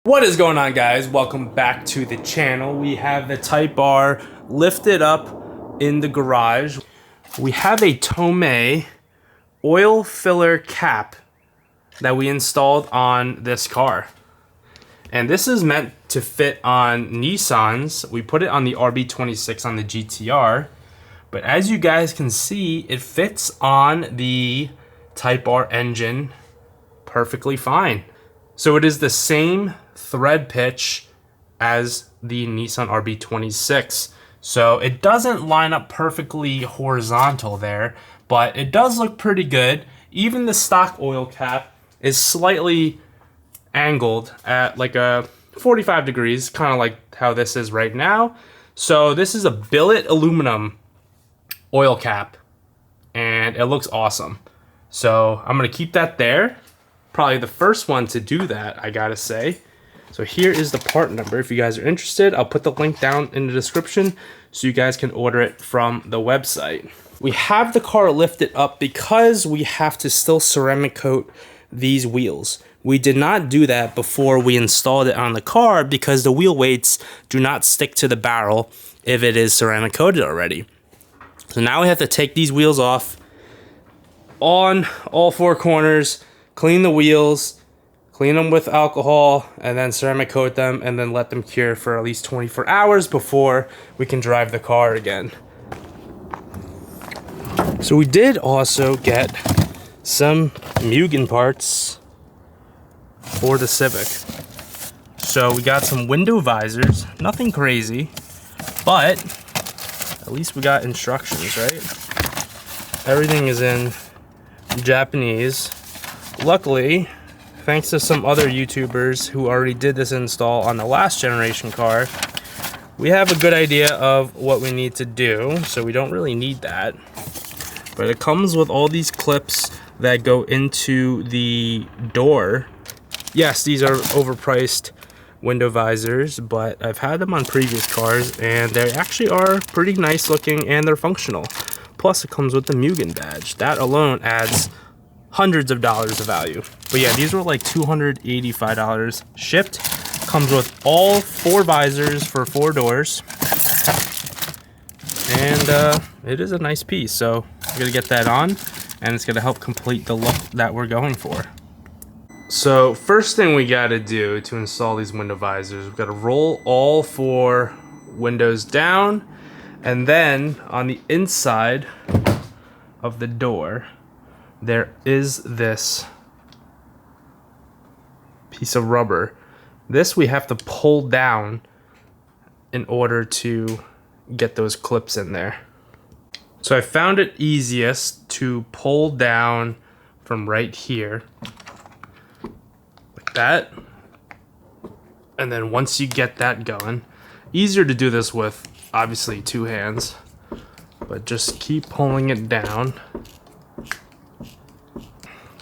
What is going on, guys? Welcome back to the channel. We have the Type R lifted up in the garage. We have a Tomei oil filler cap that we installed on this car. And this is meant to fit on Nissans. We put it on the RB26 on the GTR. But as you guys can see, it fits on the Type R engine perfectly fine. So it is the same thread pitch as the Nissan RB26. So it doesn't line up perfectly horizontal there, but it does look pretty good. Even the stock oil cap is slightly angled at like a 45 degrees, kind of like how this is right now. So this is a billet aluminum oil cap and it looks awesome. So I'm gonna keep that there. Probably the first one to do that, I gotta say. So here is the part number. If you guys are interested, I'll put the link down in the description so you guys can order it from the website. We have the car lifted up because we have to still ceramic coat these wheels. We did not do that before we installed it on the car because the wheel weights do not stick to the barrel if it is ceramic coated already. So now we have to take these wheels off on all four corners, clean the wheels, clean them with alcohol, and then ceramic coat them, and then let them cure for at least 24 hours before we can drive the car again. So we did also get some Mugen parts for the Civic. So we got some window visors, nothing crazy, but at least we got instructions, right? Everything is in Japanese. Luckily, thanks to some other YouTubers who already did this install on the last generation car, we have a good idea of what we need to do, so we don't really need that. But it comes with all these clips that go into the door. Yes, these are overpriced window visors, but I've had them on previous cars and they actually are pretty nice looking and they're functional. Plus it comes with the Mugen badge. That alone adds hundreds of dollars of value. But yeah, these were like $285 shipped. Comes with all four visors for 4 doors. And it is a nice piece. So I'm gonna get that on and it's gonna help complete the look that we're going for. So first thing we gotta do to install these window visors, we've gotta roll all 4 windows down, and then on the inside of the door, there is this piece of rubber. This we have to pull down in order to get those clips in there. So I found it easiest to pull down from right here, like that. And then once you get that going, easier to do this with obviously 2 hands, but just keep pulling it down.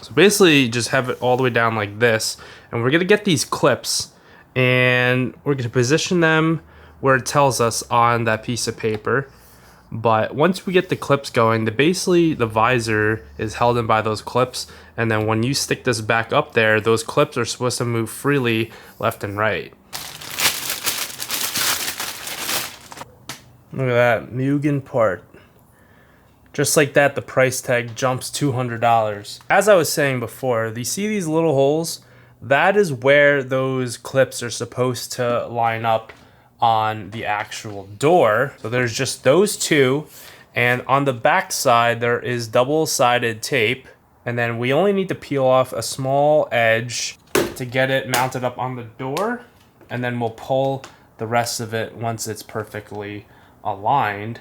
So basically just have it all the way down like this, and we're gonna get these clips and we're gonna position them where it tells us on that piece of paper. But once we get the clips going, basically the visor is held in by those clips, and then when you stick this back up there, those clips are supposed to move freely left and right. Look at that Mugen part. Just like that, the price tag jumps $200. As I was saying before, you see these little holes? That is where those clips are supposed to line up on the actual door. So there's just those 2. And on the back side, there is double-sided tape. And then we only need to peel off a small edge to get it mounted up on the door. And then we'll pull the rest of it once it's perfectly aligned.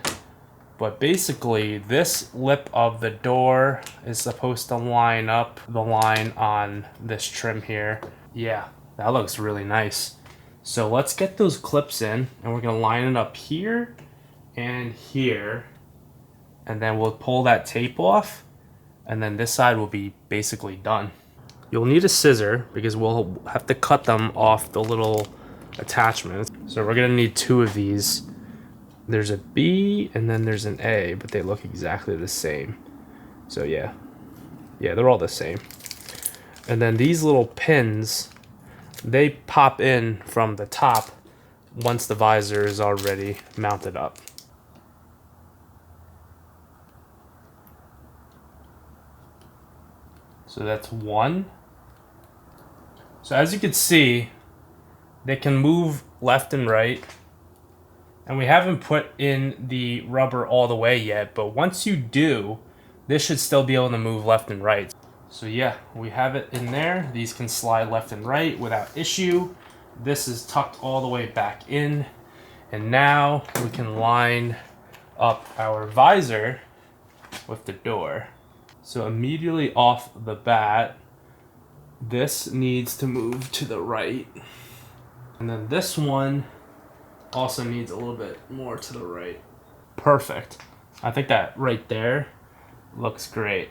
But basically, this lip of the door is supposed to line up the line on this trim here. Yeah, that looks really nice. So let's get those clips in, and we're gonna line it up here and here. And then we'll pull that tape off, and then this side will be basically done. You'll need a scissor because we'll have to cut them off the little attachments. So we're gonna need 2 of these. There's a B and then there's an A, but they look exactly the same. So yeah, they're all the same. And then these little pins they pop in from the top once the visor is already mounted up. So that's one. So as you can see, they can move left and right. And we haven't put in the rubber all the way yet, but once you do, this should still be able to move left and right. So yeah, we have it in there. These can slide left and right without issue. This is tucked all the way back in. And now we can line up our visor with the door. So immediately off the bat, this needs to move to the right. And then this one also needs a little bit more to the right. Perfect. I think that right there looks great.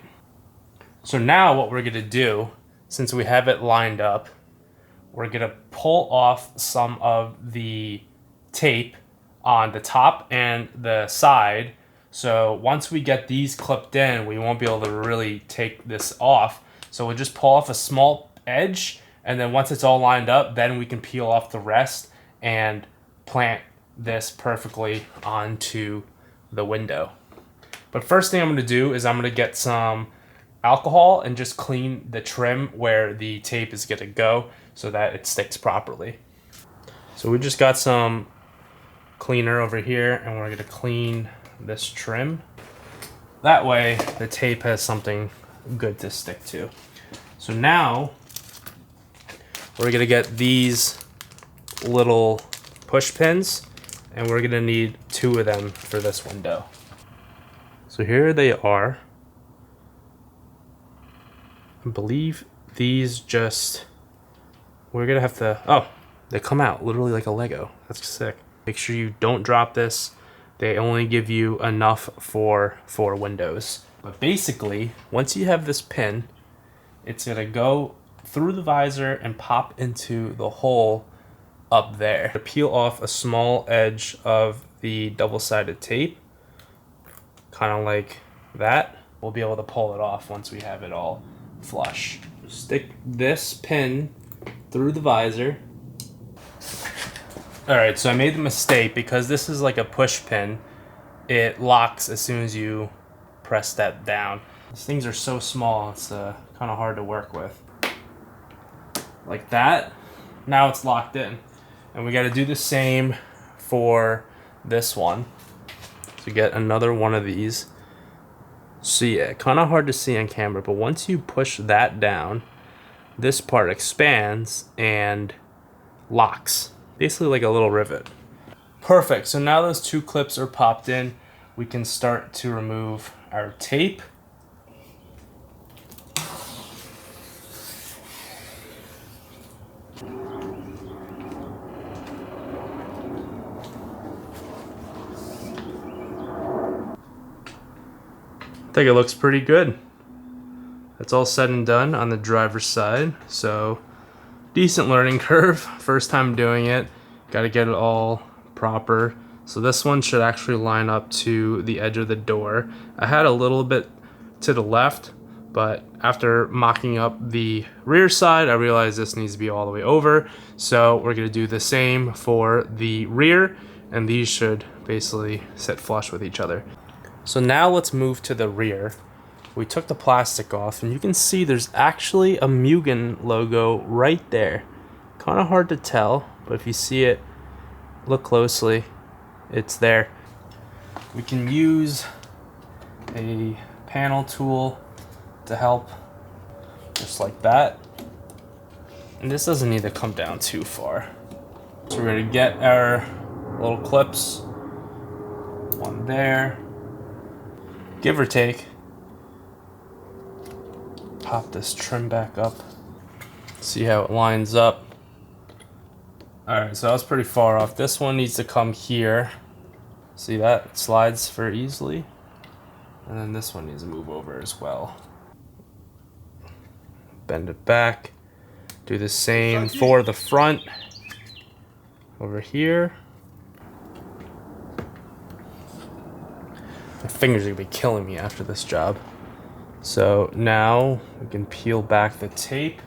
So now what we're gonna do, since we have it lined up, we're gonna pull off some of the tape on the top and the side. So once we get these clipped in, we won't be able to really take this off. So we'll just pull off a small edge, and then once it's all lined up, then we can peel off the rest and plant this perfectly onto the window. But first thing I'm gonna do is I'm gonna get some alcohol and just clean the trim where the tape is gonna go so that it sticks properly. So we just got some cleaner over here, and we're gonna clean this trim. That way the tape has something good to stick to. So now we're gonna get these little push pins, and we're gonna need 2 of them for this window. So here they are. I believe these just, we're gonna have to, oh, they come out literally like a Lego. That's sick. Make sure you don't drop this. They only give you enough for 4 windows. But basically, once you have this pin, it's gonna go through the visor and pop into the hole up there. To peel off a small edge of the double-sided tape, kind of like that. We'll be able to pull it off once we have it all flush. Stick this pin through the visor. Alright, so I made the mistake because this is like a push pin. It locks as soon as you press that down. These things are so small, it's kind of hard to work with. Like that. Now it's locked in. And we got to do the same for this one. So get another one of these. So yeah, kind of hard to see on camera, but once you push that down, this part expands and locks. Basically like a little rivet. Perfect, so now those 2 clips are popped in, we can start to remove our tape. I think it looks pretty good. That's all said and done on the driver's side, so decent learning curve. First time doing it, got to get it all proper. So this one should actually line up to the edge of the door. I had a little bit to the left, but after mocking up the rear side, I realized this needs to be all the way over. So we're gonna do the same for the rear, and these should basically sit flush with each other. So now let's move to the rear. We took the plastic off, and you can see there's actually a Mugen logo right there. Kind of hard to tell, but if you see it, look closely, it's there. We can use a panel tool to help, just like that. And this doesn't need to come down too far. So we're gonna get our little clips, one there, give or take. Pop this trim back up. See how it lines up. Alright, so I was pretty far off. This one needs to come here. See that? It slides very easily. And then this one needs to move over as well. Bend it back. Do the same for the front. Over here. My fingers are gonna be killing me after this job. So now we can peel back the tape.